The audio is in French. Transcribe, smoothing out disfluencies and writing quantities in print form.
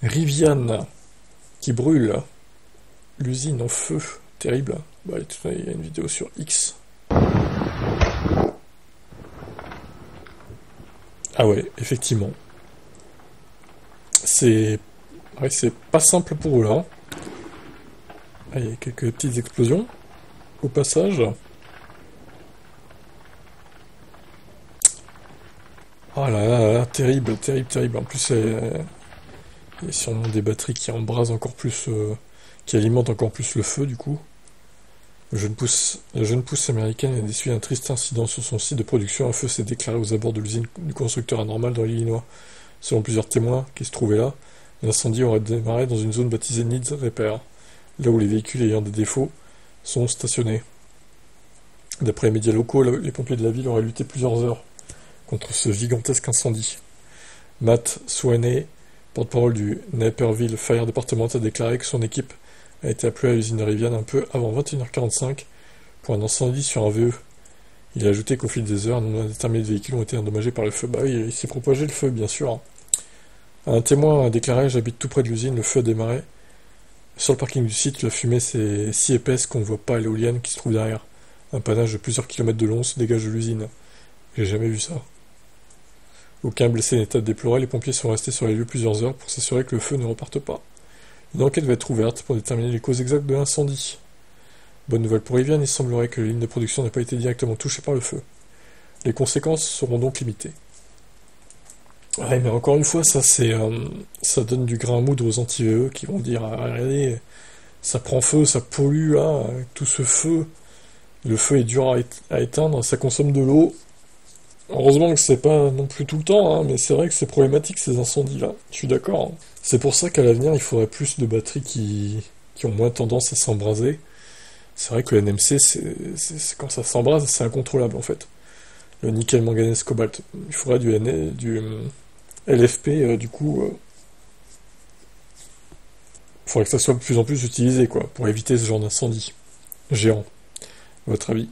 Rivian qui brûle. L'usine en feu. Terrible. Bah, il y a une vidéo sur X. Ah ouais, effectivement. C'est ouais, c'est pas simple pour eux là. Ah, il y a quelques petites explosions au passage. Ah là là là, terrible, terrible, terrible. En plus, il y a sûrement des batteries qui embrasent encore plus, qui alimentent encore plus le feu du coup. La jeune pousse américaine a essuyé un triste incident sur son site de production. Un feu s'est déclaré aux abords de l'usine du constructeur anormal dans l'Illinois. Selon plusieurs témoins qui se trouvaient là, l'incendie aurait démarré dans une zone baptisée Needs Repair, là où les véhicules ayant des défauts sont stationnés. D'après les médias locaux, les pompiers de la ville auraient lutté plusieurs heures contre ce gigantesque incendie. Matt Swaney, porte-parole du Naperville Fire Department, a déclaré que son équipe a été appelée à l'usine de Rivian un peu avant 21h45 pour un incendie sur un VE. Il a ajouté qu'au fil des heures, un nombre indéterminé de véhicules ont été endommagés par le feu. Bah oui, il s'est propagé le feu, bien sûr. Un témoin a déclaré: j'habite tout près de l'usine, le feu a démarré. Sur le parking du site, la fumée c'est si épaisse qu'on ne voit pas l'éolienne qui se trouve derrière. Un panache de plusieurs kilomètres de long se dégage de l'usine. J'ai jamais vu ça. Aucun blessé n'est à déplorer, les pompiers sont restés sur les lieux plusieurs heures pour s'assurer que le feu ne reparte pas. Une enquête va être ouverte pour déterminer les causes exactes de l'incendie. Bonne nouvelle pour Rivian, il semblerait que les lignes de production n'aient pas été directement touchées par le feu. Les conséquences seront donc limitées. Ouais, mais encore une fois, ça donne du grain à moudre aux anti-VE qui vont dire: ah, regardez, ça prend feu, ça pollue là, avec tout ce feu. Le feu est dur à éteindre, ça consomme de l'eau. Heureusement que c'est pas non plus tout le temps, hein, mais c'est vrai que c'est problématique ces incendies-là. Je suis d'accord, hein. C'est pour ça qu'à l'avenir, il faudrait plus de batteries qui ont moins tendance à s'embraser. C'est vrai que le NMC, quand ça s'embrase, c'est incontrôlable en fait. Le nickel, manganèse, cobalt. Il faudrait du LFP, du coup. Il faudrait que ça soit de plus en plus utilisé, quoi, pour éviter ce genre d'incendie géant. À votre avis?